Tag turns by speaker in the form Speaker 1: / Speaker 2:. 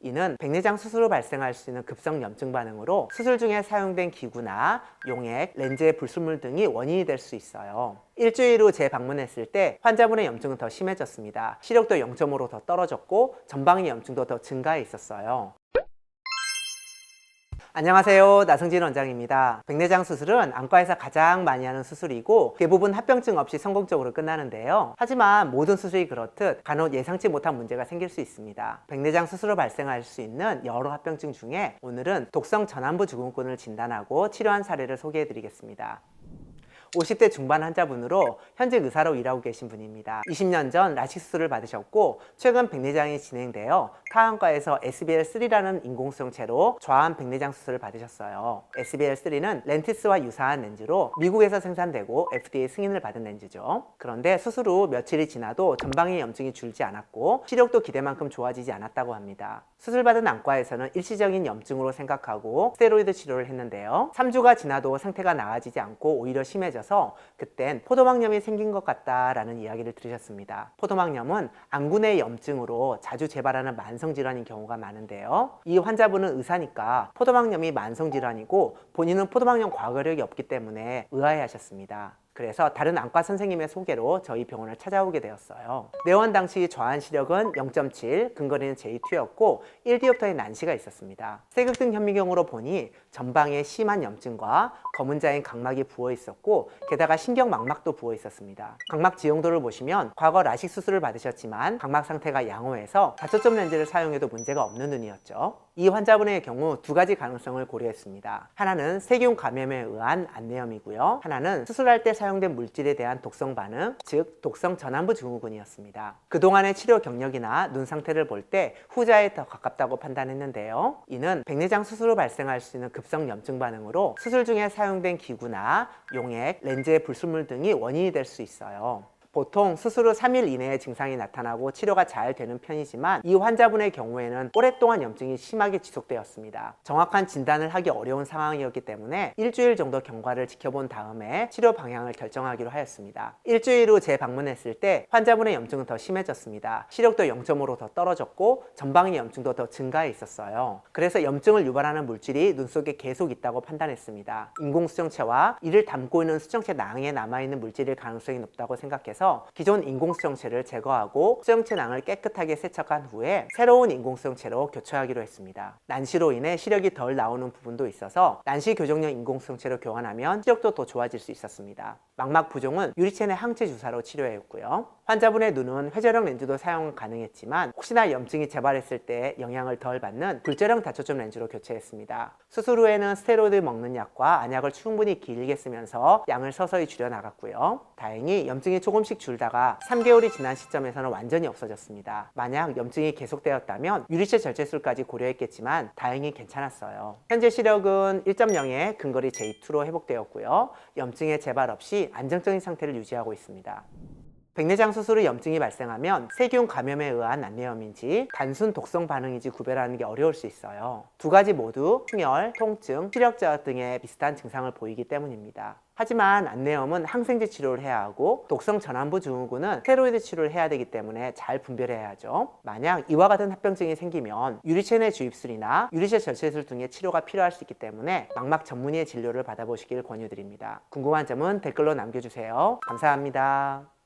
Speaker 1: 이는 백내장 수술로 발생할 수 있는 급성 염증 반응으로 수술 중에 사용된 기구나 용액, 렌즈의 불순물 등이 원인이 될 수 있어요. 일주일 후 재방문했을 때 환자분의 염증은 더 심해졌습니다. 시력도 0.5로 더 떨어졌고 전방의 염증도 더 증가해 있었어요. 안녕하세요, 나승진 원장입니다. 백내장 수술은 안과에서 가장 많이 하는 수술이고 대부분 합병증 없이 성공적으로 끝나는데요. 하지만 모든 수술이 그렇듯 간혹 예상치 못한 문제가 생길 수 있습니다. 백내장 수술로 발생할 수 있는 여러 합병증 중에 오늘은 독성 전완부 증후군을 진단하고 치료한 사례를 소개해 드리겠습니다. 50대 중반 환자분으로 현재 의사로 일하고 계신 분입니다. 20년 전 라식 수술을 받으셨고 최근 백내장이 진행되어 타안과에서 SBL3라는 인공수정체로 좌암 백내장 수술을 받으셨어요. SBL3는 렌티스와 유사한 렌즈로 미국에서 생산되고 FDA 승인을 받은 렌즈죠. 그런데 수술 후 며칠이 지나도 전방의 염증이 줄지 않았고 시력도 기대만큼 좋아지지 않았다고 합니다. 수술받은 안과에서는 일시적인 염증으로 생각하고 스테로이드 치료를 했는데요. 3주가 지나도 상태가 나아지지 않고 오히려 심해져서 그땐 포도막염이 생긴 것 같다라는 이야기를 들으셨습니다. 포도막염은 안구 내 염증으로 자주 재발하는 만성질환인 경우가 많은데요. 이 환자분은 의사니까 포도막염이 만성질환이고 본인은 포도막염 과거력이 없기 때문에 의아해하셨습니다. 그래서 다른 안과 선생님의 소개로 저희 병원을 찾아오게 되었어요. 내원 당시 좌안 시력은 0.7, 근거리는 J2였고 1디옵터의 난시가 있었습니다. 세극등 현미경으로 보니 전방에 심한 염증과 검은 자인 각막이 부어 있었고 게다가 신경망막도 부어 있었습니다. 각막 지형도를 보시면 과거 라식 수술을 받으셨지만 각막 상태가 양호해서 다초점 렌즈를 사용해도 문제가 없는 눈이었죠. 이 환자분의 경우 두 가지 가능성을 고려했습니다. 하나는 세균 감염에 의한 안내염이고요. 하나는 수술할 때 사용된 물질에 대한 독성 반응, 즉 독성 전완부 증후군이었습니다. 그동안의 치료 경력이나 눈 상태를 볼 때 후자에 더 가깝다고 판단했는데요. 이는 백내장 수술로 발생할 수 있는 급성 염증 반응으로 수술 중에 사용된 기구나 용액, 렌즈의 불순물 등이 원인이 될 수 있어요. 보통 수술 후 3일 이내에 증상이 나타나고 치료가 잘 되는 편이지만 이 환자분의 경우에는 오랫동안 염증이 심하게 지속되었습니다. 정확한 진단을 하기 어려운 상황이었기 때문에 일주일 정도 경과를 지켜본 다음에 치료 방향을 결정하기로 하였습니다. 일주일 후 재방문했을 때 환자분의 염증은 더 심해졌습니다. 시력도 0.5로 더 떨어졌고 전방의 염증도 더 증가해 있었어요. 그래서 염증을 유발하는 물질이 눈 속에 계속 있다고 판단했습니다. 인공수정체와 이를 담고 있는 수정체 낭에 남아있는 물질일 가능성이 높다고 생각해서 기존 인공수정체를 제거하고 수정체 낭을 깨끗하게 세척한 후에 새로운 인공수정체로 교체하기로 했습니다. 난시로 인해 시력이 덜 나오는 부분도 있어서 난시 교정용 인공수정체로 교환하면 시력도 더 좋아질 수 있었습니다. 망막 부종은 유리체 내 항체 주사로 치료했고요. 환자분의 눈은 회전형 렌즈도 사용 가능했지만 혹시나 염증이 재발했을 때 영향을 덜 받는 불절형 다초점 렌즈로 교체했습니다. 수술 후에는 스테로이드 먹는 약과 안약을 충분히 길게 쓰면서 양을 서서히 줄여나갔고요. 다행히 염증이 조금씩 줄다가 3개월이 지난 시점에서는 완전히 없어졌습니다. 만약 염증이 계속되었다면 유리체 절제술까지 고려했겠지만 다행히 괜찮았어요. 현재 시력은 1.0의 근거리 J2로 회복되었고요. 염증의 재발 없이 안정적인 상태를 유지하고 있습니다. 백내장 수술 후 염증이 발생하면 세균 감염에 의한 안내염인지 단순 독성 반응인지 구별하는 게 어려울 수 있어요. 두 가지 모두 충혈, 통증, 시력 저하 등의 비슷한 증상을 보이기 때문입니다. 하지만 안내염은 항생제 치료를 해야 하고 독성 전완부 증후군은 스테로이드 치료를 해야 되기 때문에 잘 분별해야 하죠. 만약 이와 같은 합병증이 생기면 유리체 내 주입술이나 유리체 절제술 등의 치료가 필요할 수 있기 때문에 망막 전문의의 진료를 받아보시길 권유드립니다. 궁금한 점은 댓글로 남겨주세요. 감사합니다.